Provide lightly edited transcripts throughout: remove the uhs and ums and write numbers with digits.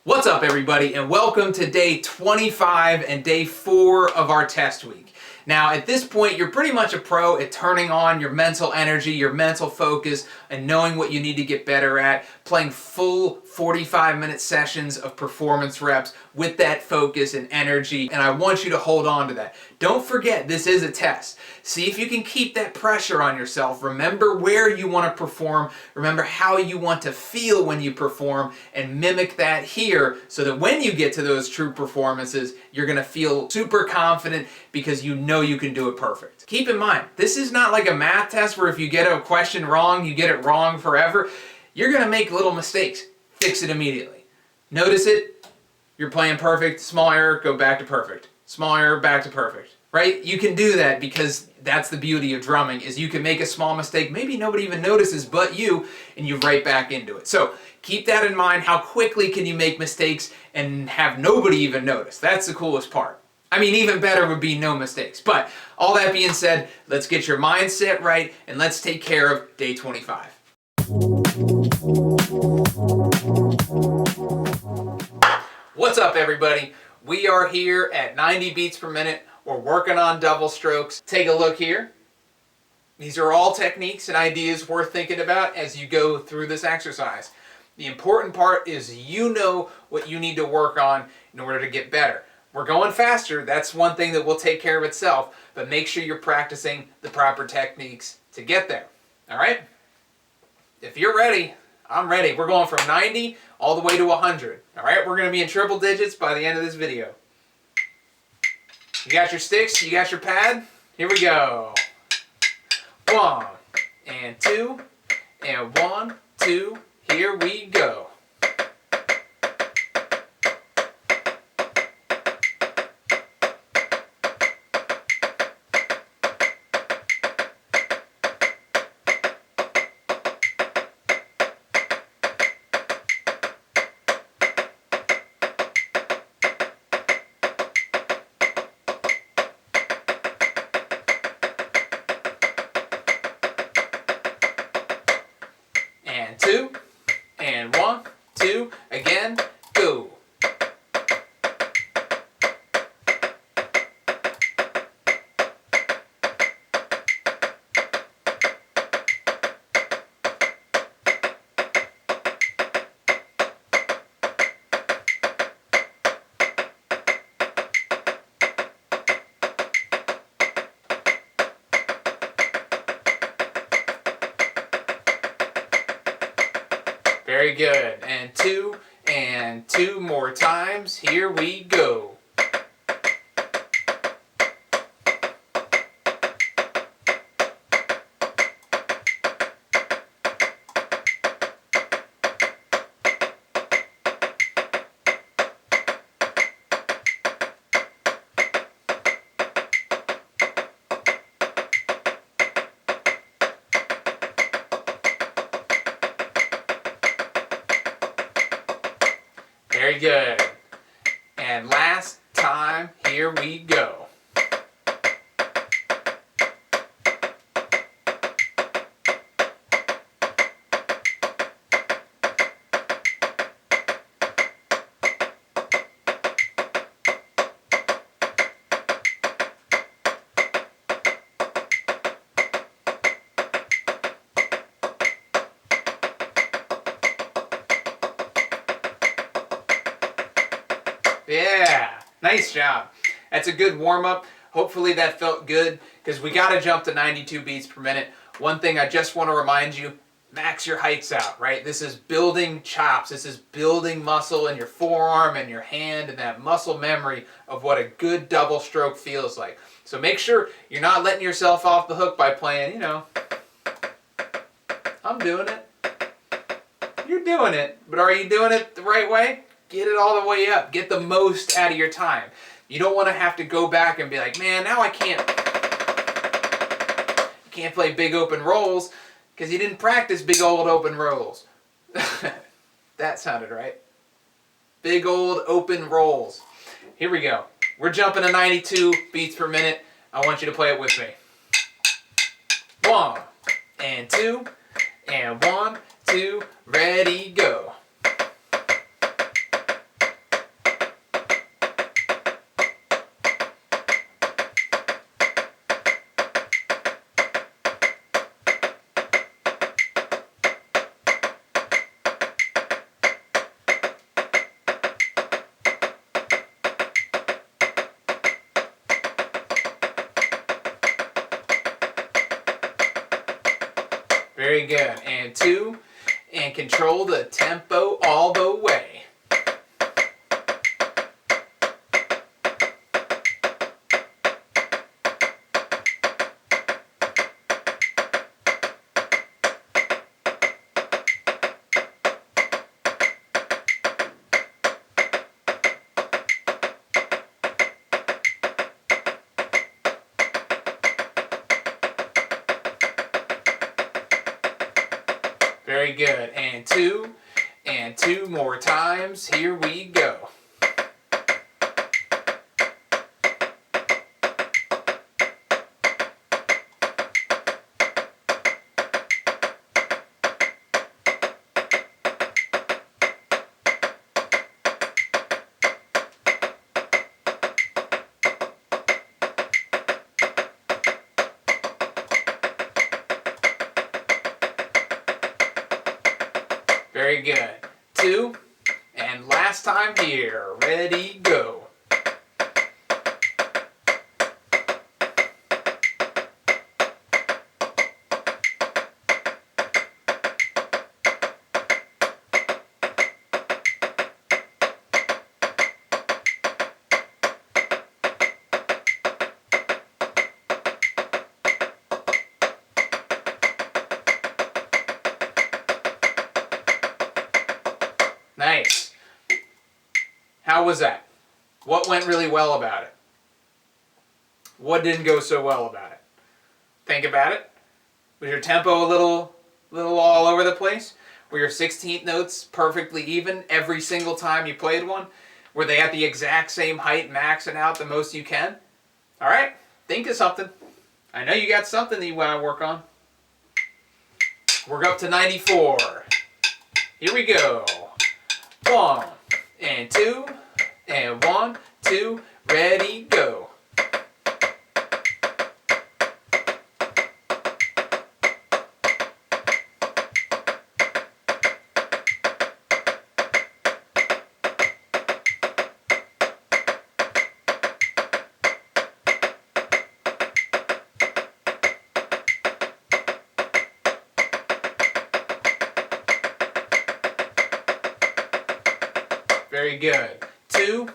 What's up, everybody, and welcome to day 25 and day 4 of our test week. Now, at this point, you're pretty much a pro at turning on your mental energy, your mental focus, and knowing what you need to get better at, playing full 45-minute sessions of performance reps with that focus and energy, and I want you to hold on to that. Don't forget, this is a test. See if you can keep that pressure on yourself. Remember where you want to perform, remember how you want to feel when you perform, and mimic that here so that when you get to those true performances, you're going to feel super confident because you know you can do it perfect. Keep in mind, this is not like a math test where if you get a question wrong, you get it wrong forever. You're going to make little mistakes. Fix it immediately. Notice it. You're playing perfect. Small error, go back to perfect. Small error, back to perfect. Right? You can do that because that's the beauty of drumming, is you can make a small mistake, maybe nobody even notices but you, and you're right back into it. So keep that in mind. How quickly can you make mistakes and have nobody even notice? That's the coolest part. I mean, even better would be no mistakes. But all that being said, let's get your mindset right and let's take care of day 25. What's up, everybody? We are here at 90 beats per minute. We're working on double strokes. Take a look here. These are all techniques and ideas worth thinking about as you go through this exercise. The important part is you know what you need to work on in order to get better. We're going faster. That's one thing that will take care of itself, but make sure you're practicing the proper techniques to get there. All right? If you're ready, I'm ready. We're going from 90 all the way to 100. All right? We're going to be in triple digits by the end of this video. You got your sticks? You got your pad? Here we go. 1 and 2 and 1, 2. Here we go. And 2, and 1, 2, again, go. Very good. And 2 more times. Here we go. Very good. And last time, here we go. Yeah, nice job. That's a good warm-up. Hopefully that felt good because we got to jump to 92 beats per minute. One thing I just want to remind you, max your heights out, right? This is building chops. This is building muscle in your forearm and your hand and that muscle memory of what a good double stroke feels like. So make sure you're not letting yourself off the hook by playing, you know, I'm doing it. You're doing it, but are you doing it the right way? Get it all the way up. Get the most out of your time. You don't want to have to go back and be like, man, now I can't play big open rolls because you didn't practice big old open rolls. That sounded right. Big old open rolls. Here we go. We're jumping to 92 beats per minute. I want you to play it with me. 1 and 2 and 1, 2, ready, go. Very good. And 2. And control the tempo all the way. Very good. And 2. And 2 more times. Here we go. Very good. 2. And last time here. Ready, go. Nice. How was that? What went really well about it? What didn't go so well about it? Think about it. Was your tempo a little all over the place? Were your 16th notes perfectly even every single time you played one? Were they at the exact same height, maxing out the most you can? All right, think of something. I know you got something that you want to work on. We're up to 94. Here we go. 1 and 2 and 1, 2, ready, go. Very good. 2,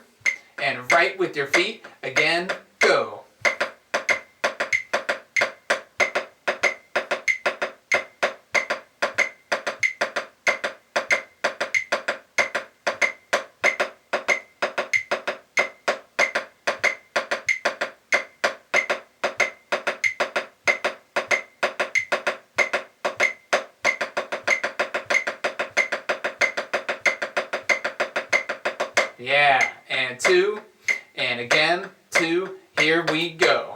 and right with your feet. Again, go. Yeah, and 2, and again, 2, here we go.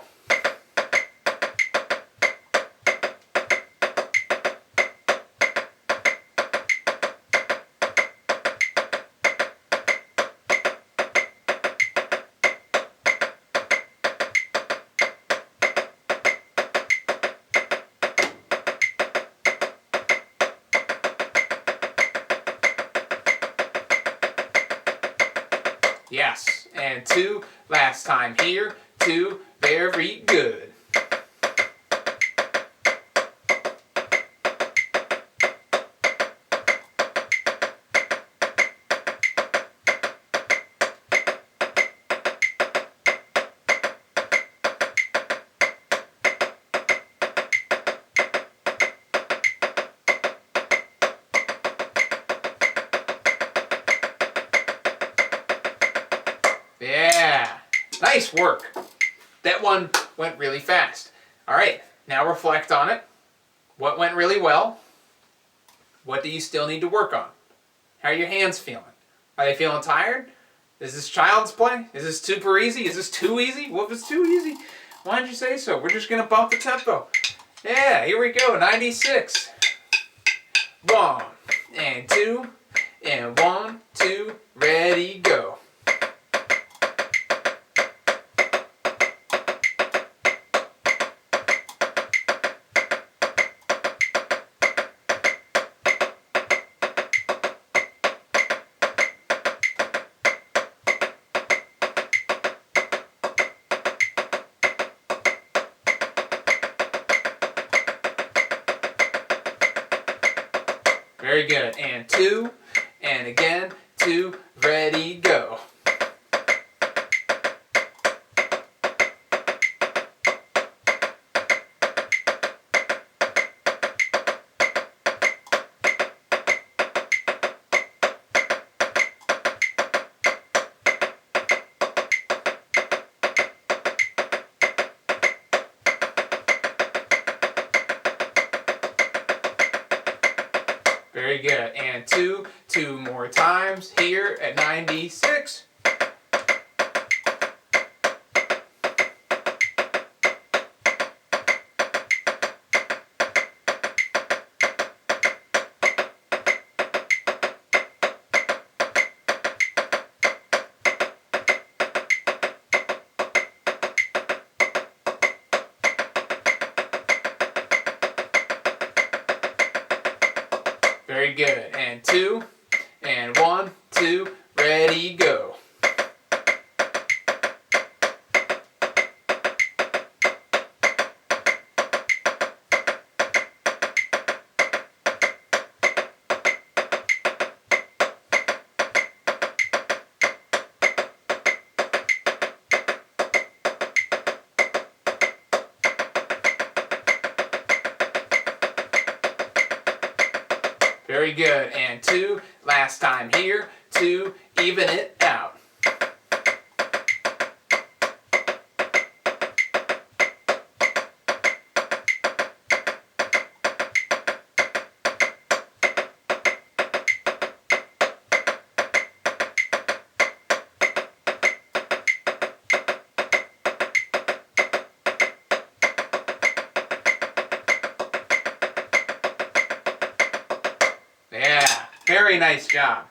Yes, and 2, last time here, 2, very good. Yeah, nice work. That one went really fast. All right, now reflect on it. What went really well? What do you still need to work on? How are your hands feeling? Are they feeling tired? Is this child's play? Is this super easy? Is this too easy? What was too easy? Why did you say so? We're just going to bump the tempo. Yeah, here we go, 96. 1 and 2 and 1, 2, ready, go. Very good. And 2, and again, 2, ready, go. Very good. And 2 more times here at 96. Very good. And 2, and 1, 2, ready, go. Very good. And 2, last time here, 2, even it out. Yeah, very nice job.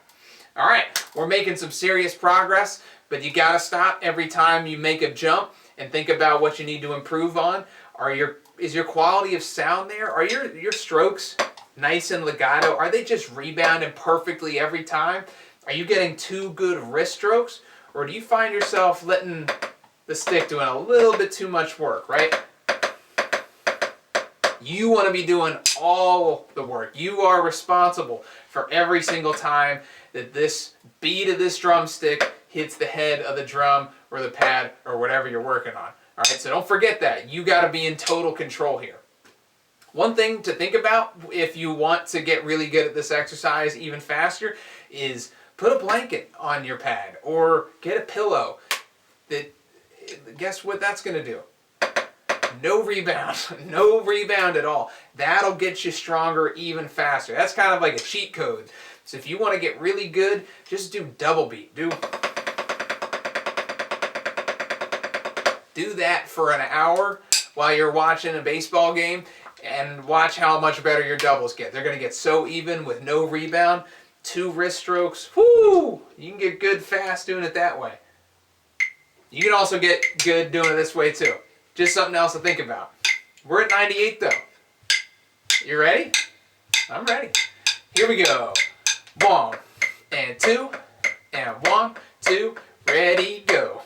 All right, we're making some serious progress, but you gotta stop every time you make a jump and think about what you need to improve on. Is your quality of sound there? Are your strokes nice and legato? Are they just rebounding perfectly every time? Are you getting 2 good wrist strokes? Or do you find yourself letting the stick doing a little bit too much work, right? You want to be doing all the work. You are responsible for every single time that this beat of this drumstick hits the head of the drum or the pad or whatever you're working on. All right, so don't forget that. You got to be in total control here. One thing to think about if you want to get really good at this exercise even faster is put a blanket on your pad or get a pillow. Guess what that's going to do? No rebound. No rebound at all. That'll get you stronger even faster. That's kind of like a cheat code. So if you want to get really good, just do double beat. Do that for an hour while you're watching a baseball game and watch how much better your doubles get. They're going to get so even with no rebound. 2 wrist strokes. Whoo! You can get good fast doing it that way. You can also get good doing it this way too. Just something else to think about. We're at 98 though. You ready? I'm ready. Here we go. 1, and 2, and 1, 2, ready, go.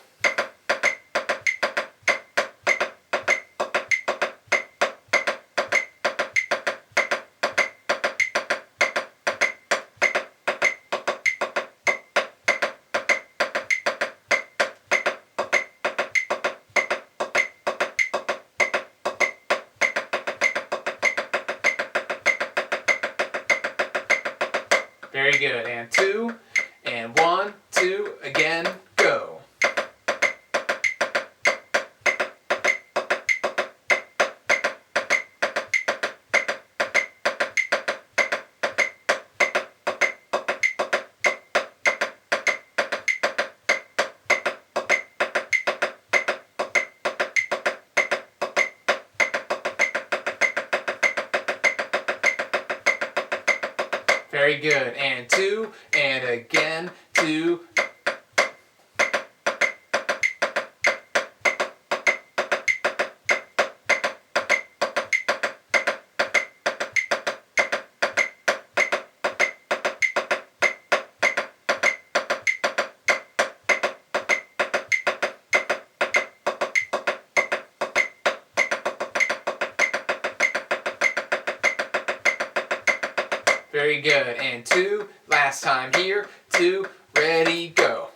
Very good. And 2, and 1, 2, again, go. Very good. And 2, and again, 2. Very good. And 2, last time here. 2, ready, go.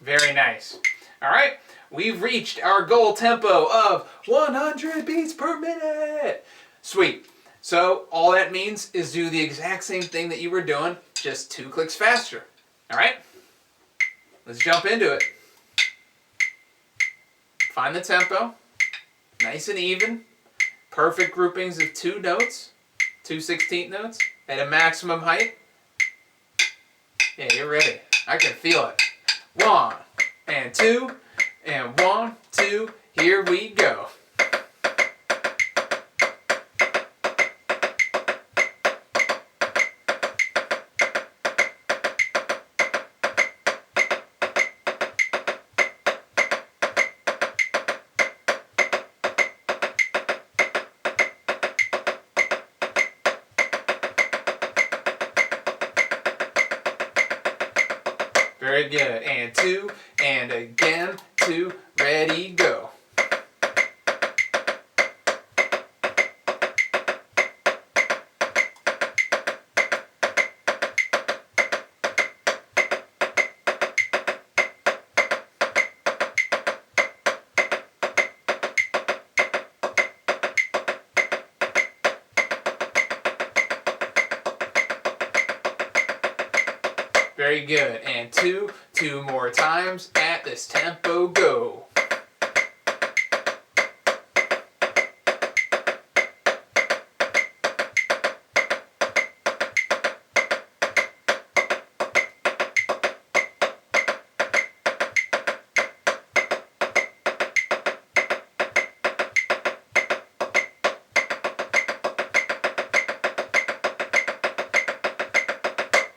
Very nice. All right, we've reached our goal tempo of 100 beats per minute. Sweet. So all that means is do the exact same thing that you were doing, just 2 clicks faster. All right, let's jump into it. Find the tempo, nice and even. Perfect groupings of 2 notes, 2 16th notes at a maximum height. Yeah, you're ready. I can feel it. 1 and 2 and 1, 2, here we go. Very good. And 2, and again, 2, ready, go. Very good. And 2 more times at this tempo, go.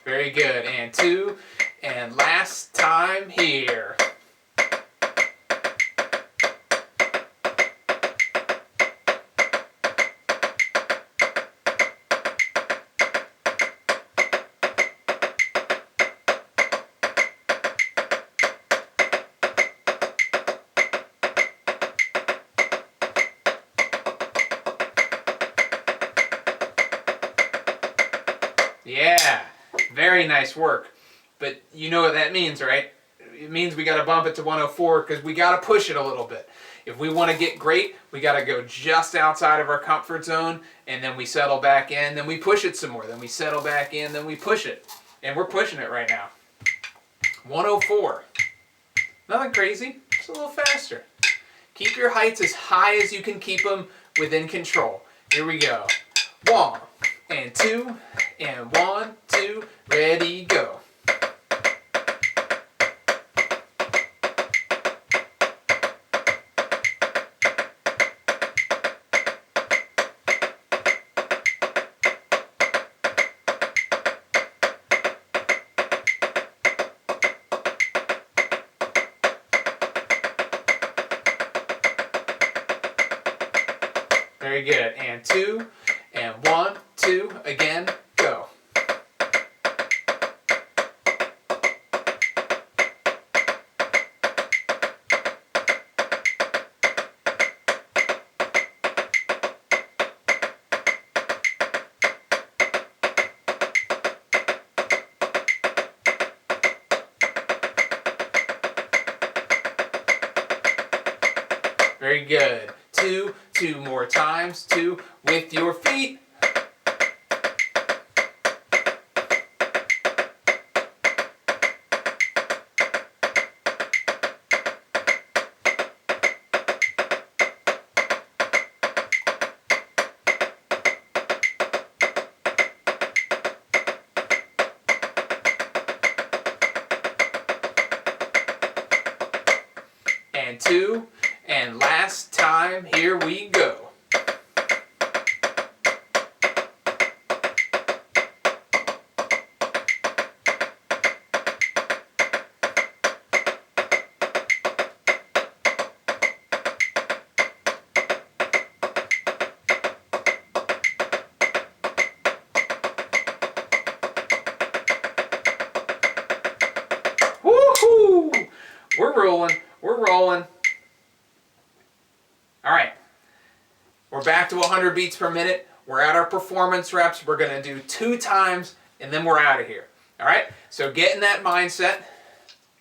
Very good. And 2, and last time here. Yeah, very nice work. But you know what that means, right? It means we got to bump it to 104 because we got to push it a little bit. If we want to get great, we got to go just outside of our comfort zone, and then we settle back in, then we push it some more, then we settle back in, then we push it. And we're pushing it right now. 104. Nothing crazy, just a little faster. Keep your heights as high as you can keep them within control. Here we go. 1 and 2 and 1, 2, ready, go. Very good. And 2 and 1, 2, again, go. Very good. 2 more times, 2 with your feet. And 2, and last time, here we go. rolling. All right, we're back to 100 beats per minute. We're at our performance reps. We're going to do 2 times, and then we're out of here. All right, so get in that mindset.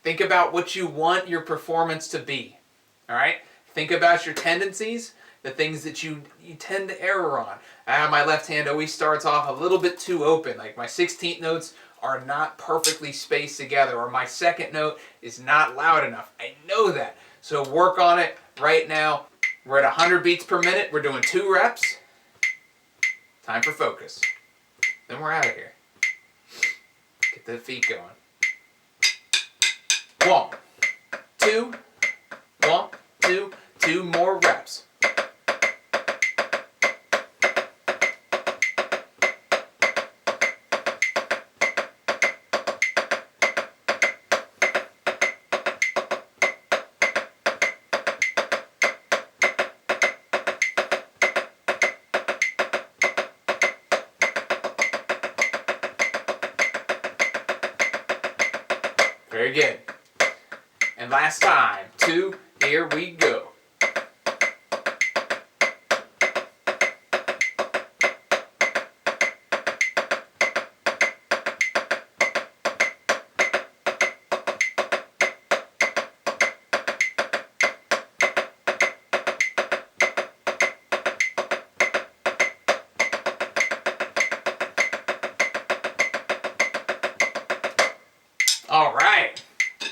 Think about what you want your performance to be. All right, think about your tendencies, the things that you tend to error on. My left hand always starts off a little bit too open, like my 16th notes are not perfectly spaced together, or my second note is not loud enough. I know that, so work on it right now. We're at 100 beats per minute. We're doing 2 reps. Time for focus. Then we're out of here. Get the feet going. 1, 2, 1, 2, 2 more reps. Very good. And last time, 2, here we go. All right,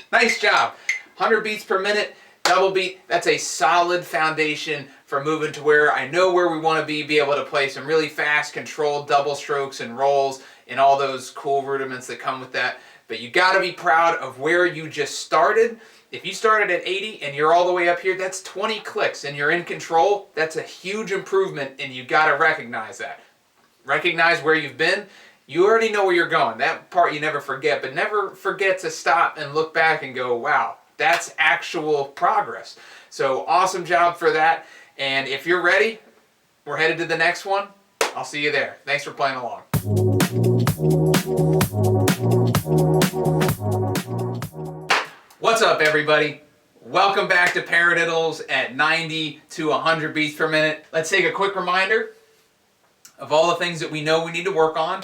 nice job. 100 beats per minute, double beat, that's a solid foundation for moving to where I know where we want to be able to play some really fast, controlled double strokes and rolls and all those cool rudiments that come with that. But you got to be proud of where you just started. If you started at 80 and you're all the way up here, that's 20 clicks and you're in control. That's a huge improvement, and you got to recognize that. Recognize where you've been. You already know where you're going. That part you never forget, but never forget to stop and look back and go, wow, that's actual progress. So awesome job for that. And if you're ready, we're headed to the next one. I'll see you there. Thanks for playing along. What's up, everybody? Welcome back to Paradiddles at 90 to 100 beats per minute. Let's take a quick reminder of all the things that we know we need to work on.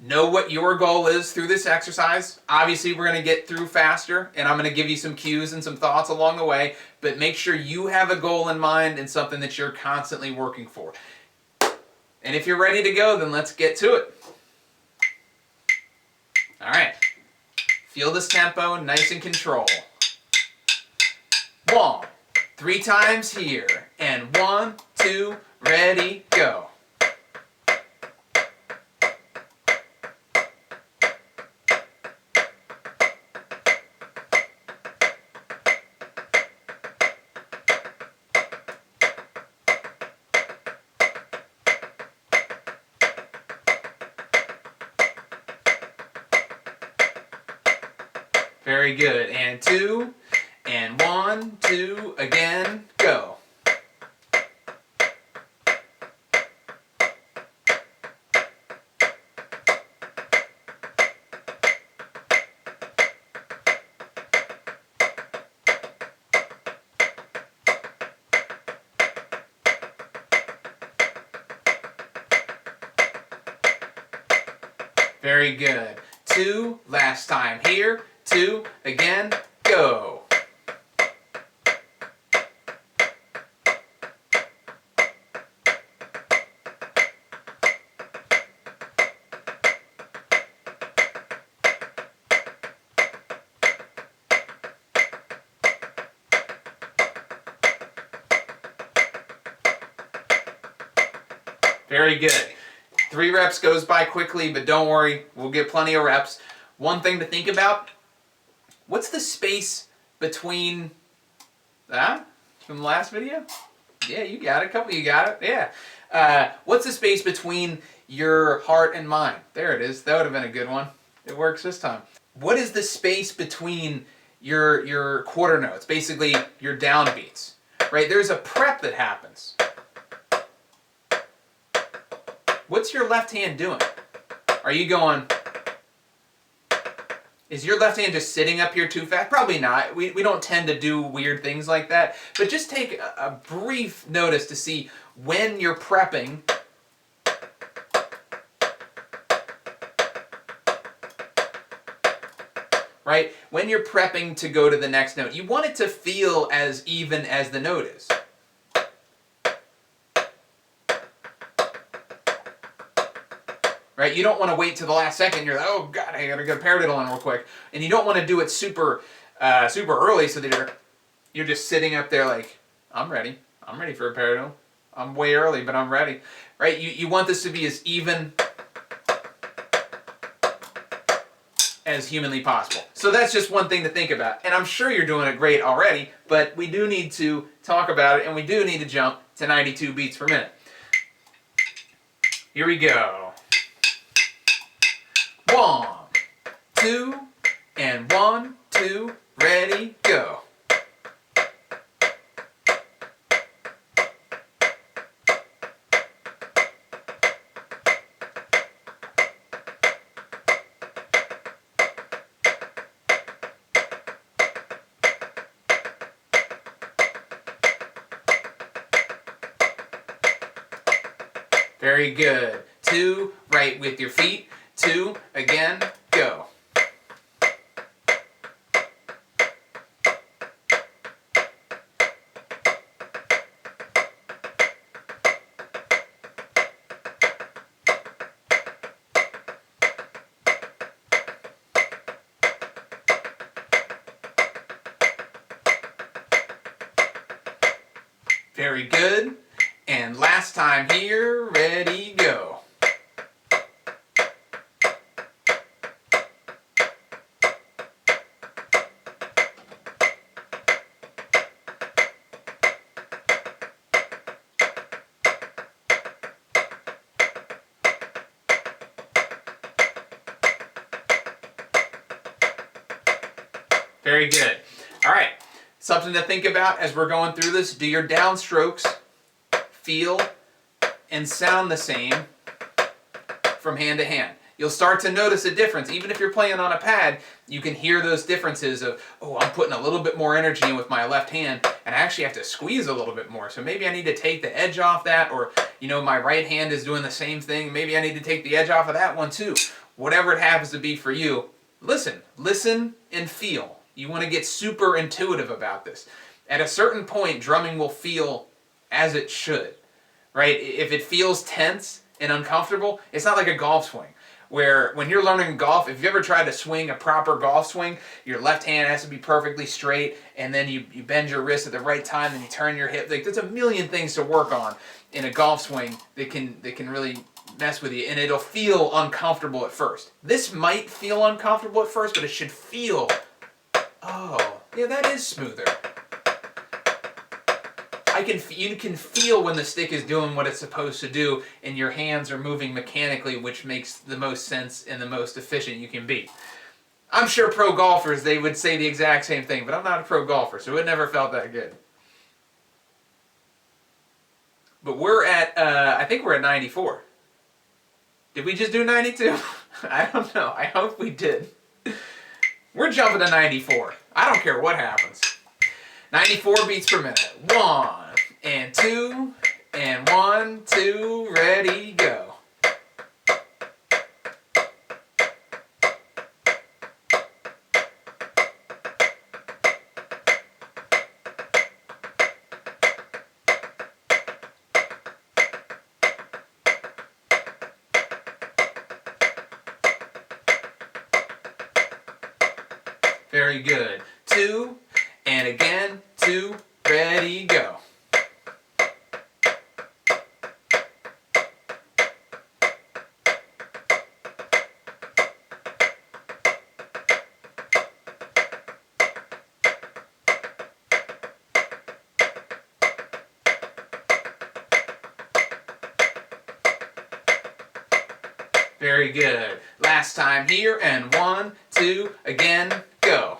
Know what your goal is through this exercise. Obviously, we're going to get through faster, and I'm going to give you some cues and some thoughts along the way, but make sure you have a goal in mind and something that you're constantly working for. And if you're ready to go, then let's get to it. All right. Feel this tempo, nice and control. 1, 3 times here, and 1, 2, ready, go. Very good. And 2, and 1, 2, again, go. Very good. 2, last time here. 2, again, go. Very good. 3 reps goes by quickly, but don't worry, we'll get plenty of reps. One thing to think about, what's the space between, from the last video? Yeah, you got it, a couple of you got it, yeah. What's the space between your heart and mind? There it is, that would have been a good one. It works this time. What is the space between your quarter notes, basically your downbeats, right? There's a prep that happens. What's your left hand doing? Are you going Is your left hand just sitting up here too fast? Probably not. We don't tend to do weird things like that. But just take a brief notice to see when you're prepping. Right? When you're prepping to go to the next note, you want it to feel as even as the note is. Right? You don't want to wait to the last second. You're like, oh God, I gotta get a paradiddle on real quick, and you don't want to do it super early, so that you're just sitting up there like, I'm ready for a paradiddle. I'm way early, but I'm ready. Right? You want this to be as even as humanly possible. So that's just one thing to think about, and I'm sure you're doing it great already. But we do need to talk about it, and we do need to jump to 92 beats per minute. Here we go. 1, 2, and 1, 2, ready, go. Very good. 2, right with your feet. 2, again, go. Very good. And last time here, ready, go. Very good. All right, something to think about as we're going through this. Do your downstrokes feel and sound the same from hand to hand? You'll start to notice a difference. Even if you're playing on a pad, you can hear those differences of, oh, I'm putting a little bit more energy in with my left hand, and I actually have to squeeze a little bit more. So maybe I need to take the edge off that, or, you know, my right hand is doing the same thing. Maybe I need to take the edge off of that one too. Whatever it happens to be for you, listen and feel. You want to get super intuitive about this. At a certain point, drumming will feel as it should, right? If it feels tense and uncomfortable, it's not like a golf swing, where when you're learning golf, if you ever tried to swing a proper golf swing, your left hand has to be perfectly straight, and then you bend your wrist at the right time, and you turn your hip. Like, there's a million things to work on in a golf swing that can really mess with you, and it'll feel uncomfortable at first. This might feel uncomfortable at first, but it should feel, oh, yeah, that is smoother. You can feel when the stick is doing what it's supposed to do, and your hands are moving mechanically, which makes the most sense and the most efficient you can be. I'm sure pro golfers, they would say the exact same thing, but I'm not a pro golfer, so it never felt that good. But we're at, I think we're at 94. Did we just do 92? I don't know. I hope we did. We're jumping to 94. I don't care what happens. 94 beats per minute. 1 and 2 and 1, 2, ready, go. Very good. 2, and again, 2, ready, go. Very good. Last time here, and 1, 2, again, go.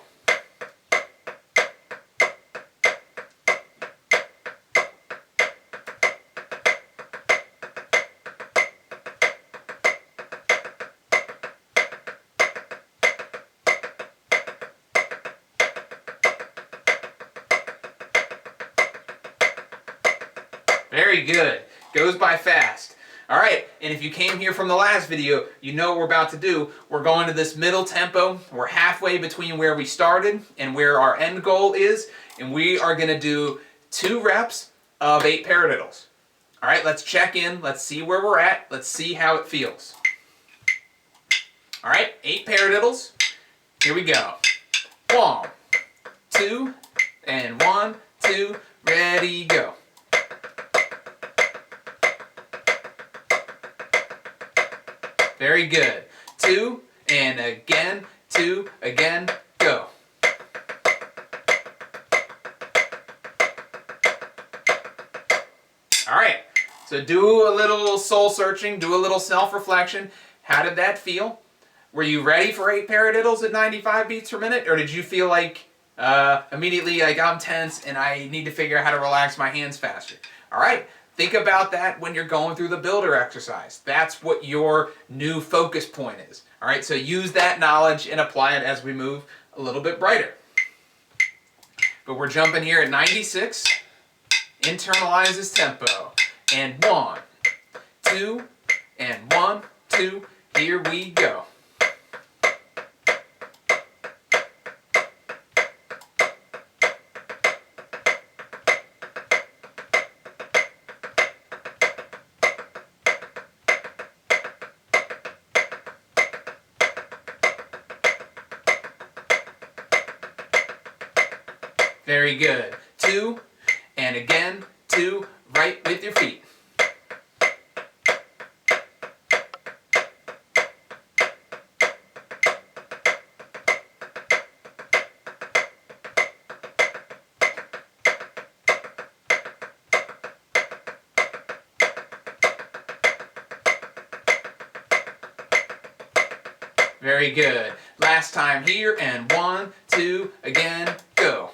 Very good. Goes by fast. All right, and if you came here from the last video, you know what we're about to do. We're going to this middle tempo. We're halfway between where we started and where our end goal is, and we are going to do 2 reps of 8 paradiddles. All right, let's check in. Let's see where we're at. Let's see how it feels. All right, 8 paradiddles. Here we go. 1, 2, and 1, 2, ready, go. Very good. 2, and again, 2, again, go. All right, so do a little soul searching, do a little self-reflection. How did that feel? Were you ready for 8 paradiddles at 95 beats per minute? Or did you feel like immediately like I'm tense and I need to figure out how to relax my hands faster? All right, think about that when you're going through the builder exercise. That's what your new focus point is. All right, so use that knowledge and apply it as we move a little bit brighter. But we're jumping here at 96. Internalize this tempo. And 1, 2, and 1, 2, here we go. Very good. 2, and again, 2, right with your feet. Very good. Last time here, and 1, 2, again, go.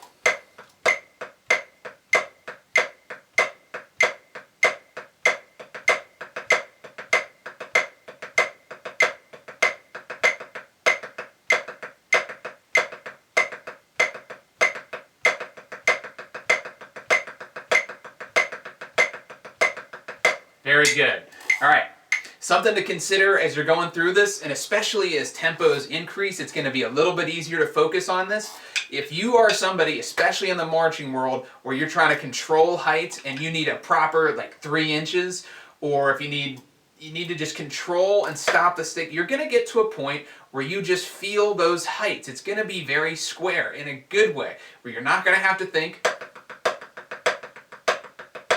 Very good. All right. Something to consider as you're going through this, and especially as tempos increase, it's going to be a little bit easier to focus on this. If you are somebody, especially in the marching world, where you're trying to control height and you need a proper like 3 inches, or if you need to just control and stop the stick, you're going to get to a point where you just feel those heights. It's going to be very square in a good way, where you're not going to have to think.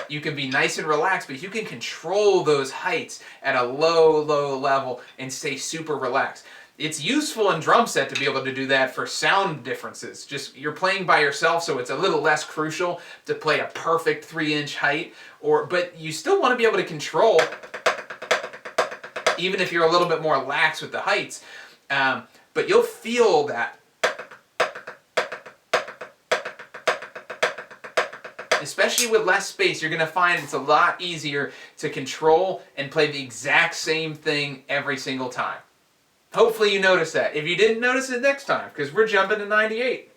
You can be nice and relaxed, but you can control those heights at a low level and stay super relaxed. It's useful in drum set to be able to do that for sound differences. Just you're playing by yourself, so it's a little less crucial to play a perfect 3-inch height, but you still want to be able to control, even if you're a little bit more lax with the heights. But you'll feel that. Especially with less space, you're going to find it's a lot easier to control and play the exact same thing every single time. Hopefully you notice that. If you didn't notice it next time, because we're jumping to 98.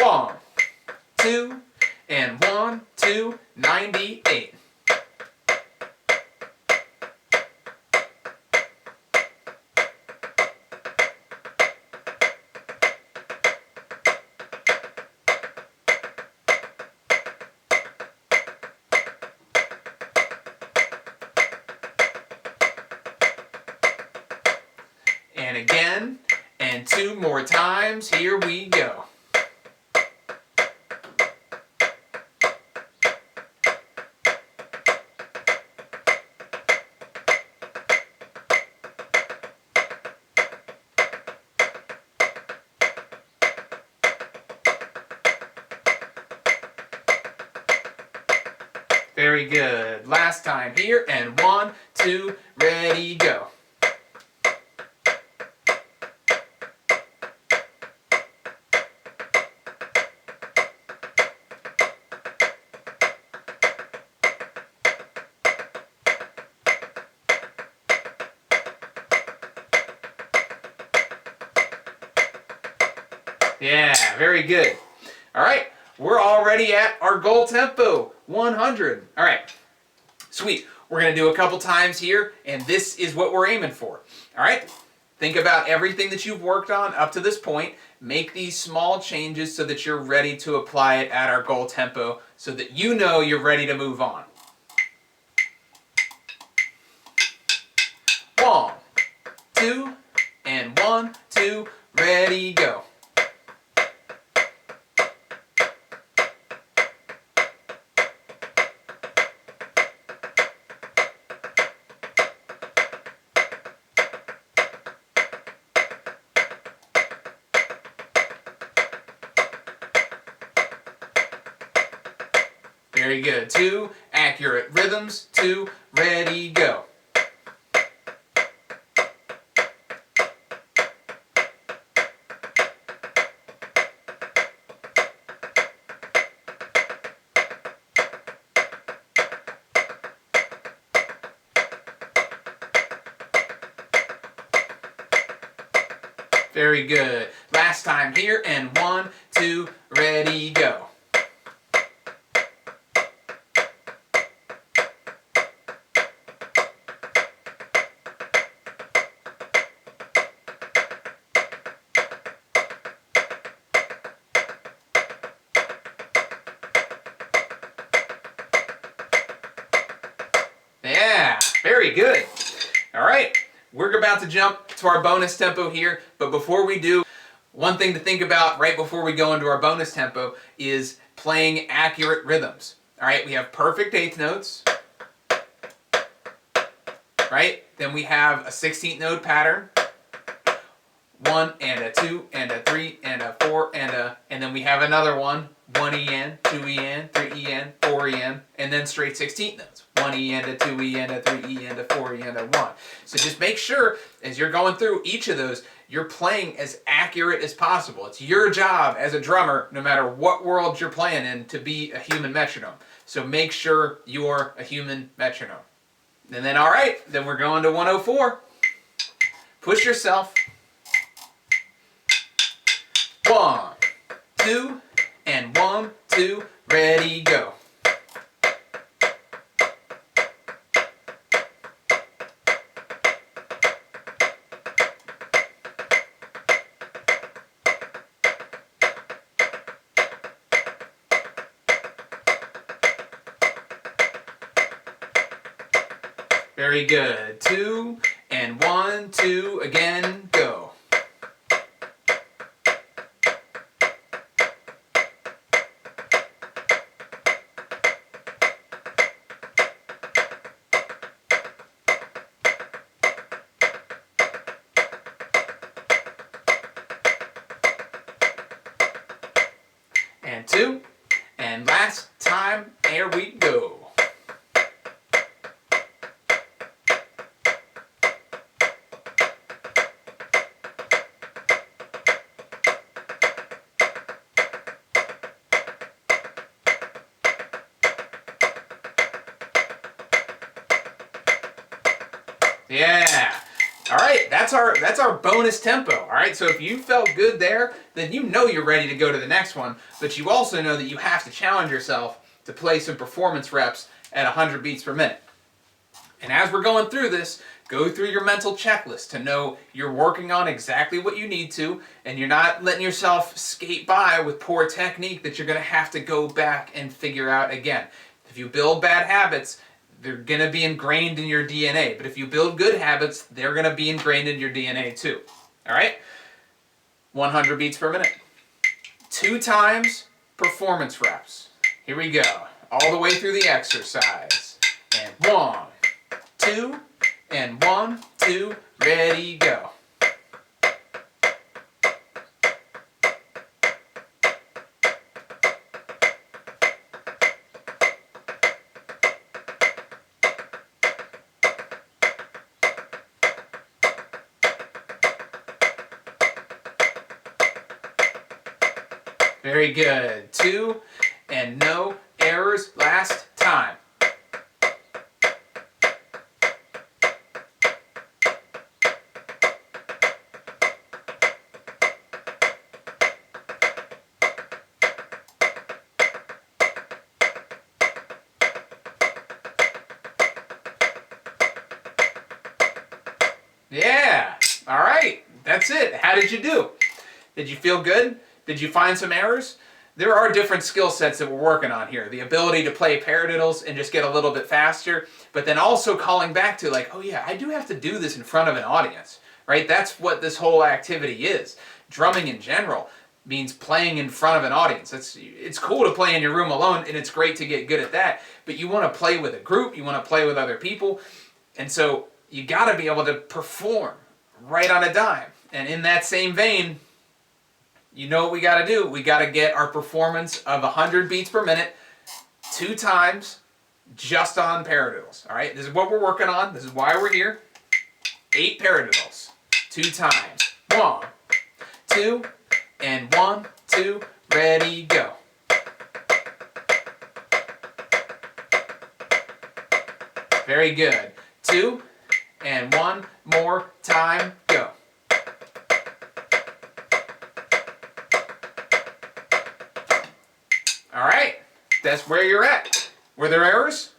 1, 2, and 1, 2, 98. And again, and 2 more times. Here we go. Very good. Last time here, and 1, 2, ready, go. Yeah, very good. All right, we're already at our goal tempo, 100. All right, sweet. We're going to do a couple times here, and this is what we're aiming for. All right? Think about everything that you've worked on up to this point. Make these small changes so that you're ready to apply it at our goal tempo so that you know you're ready to move on. 1, 2, and 1, 2, ready, go. Very good. 2, accurate rhythms. 2, ready, go. Very good. Last time here, and 1, 2, ready, go. Yeah, very good. All right, we're about to jump to our bonus tempo here, but before we do, one thing to think about right before we go into our bonus tempo is playing accurate rhythms. All right, we have perfect eighth notes, right? Then we have a 16th note pattern. 1 and a 2 and a 3 and a 4 and then we have another one. 1 EN, 2 EN, 3 EN, 4 EN, and then straight 16th notes. 1 EN, a 2 EN, a 3 EN, a 4 EN, a 1. So just make sure as you're going through each of those, you're playing as accurate as possible. It's your job as a drummer, no matter what world you're playing in, to be a human metronome. So make sure you're a human metronome. And then, all right, then we're going to 104. Push yourself. 1, 2, and 1, 2, ready, go. Very good. 2, and 1, 2, again, go. And 2, and last time, there we go. Yeah. All right, that's our bonus tempo. All right, so if you felt good there, then you know you're ready to go to the next one, but you also know that you have to challenge yourself to play some performance reps at 100 beats per minute. And as we're going through this, go through your mental checklist to know you're working on exactly what you need to, and you're not letting yourself skate by with poor technique that you're going to have to go back and figure out again. If you build bad habits, they're going to be ingrained in your DNA. But if you build good habits, they're going to be ingrained in your DNA too. All right? 100 beats per minute. 2 times performance reps. Here we go. All the way through the exercise. And 1, 2, and 1, 2, ready, go. Very good. 2, and no errors last time. Yeah. All right. That's it. How did you do? Did you feel good? Did you find some errors? There are different skill sets that we're working on here. The ability to play paradiddles and just get a little bit faster, but then also calling back to like, oh yeah, I do have to do this in front of an audience, right? That's what this whole activity is. Drumming in general means playing in front of an audience. It's cool to play in your room alone, and it's great to get good at that, but you want to play with a group, you want to play with other people, and so you got to be able to perform right on a dime. And in that same vein, you know what we got to do? We got to get our performance of 100 beats per minute 2 times just on paradiddles. All right, this is what we're working on. This is why we're here. 8 paradiddles 2 times. 1, 2, and 1, 2, ready, go. Very good. 2, and 1 more time, go. All right, that's where you're at. Were there errors?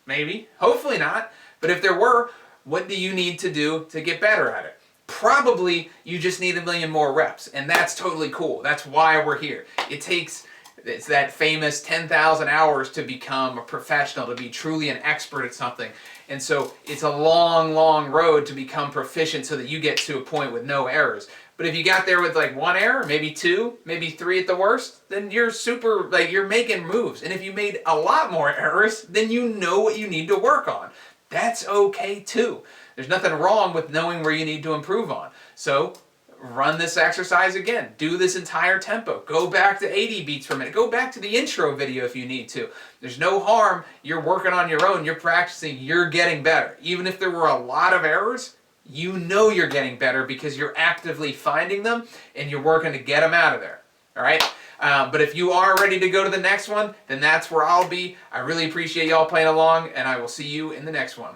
Maybe. Hopefully not. But if there were, what do you need to do to get better at it? Probably you just need 1,000,000 more reps, and that's totally cool. That's why we're here. It's that famous 10,000 hours to become a professional, to be truly an expert at something. And so it's a long, long road to become proficient so that you get to a point with no errors. But if you got there with like 1 error, maybe 2, maybe 3 at the worst, then you're super, like you're making moves. And if you made a lot more errors, then you know what you need to work on. That's okay too. There's nothing wrong with knowing where you need to improve on. So run this exercise again. Do this entire tempo. Go back to 80 beats per minute. Go back to the intro video if you need to. There's no harm. You're working on your own. You're practicing. You're getting better. Even if there were a lot of errors, you know you're getting better because you're actively finding them and you're working to get them out of there. All right? But if you are ready to go to the next one, then that's where I'll be. I really appreciate y'all playing along, and I will see you in the next one.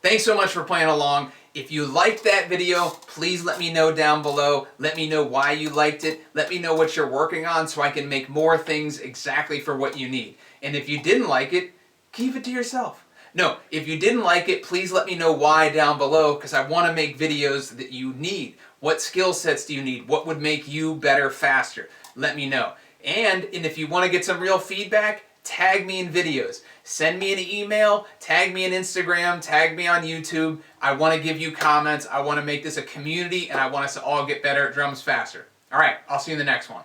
Thanks so much for playing along. If you liked that video, please let me know down below. Let me know why you liked it. Let me know what you're working on so I can make more things exactly for what you need. And if you didn't like it, keep it to yourself. No, if you didn't like it, please let me know why down below, because I want to make videos that you need. What skill sets do you need? What would make you better faster? Let me know. And if you want to get some real feedback, tag me in videos. Send me an email, tag me on Instagram, tag me on YouTube. I want to give you comments. I want to make this a community, and I want us to all get better at drums faster. All right, I'll see you in the next one.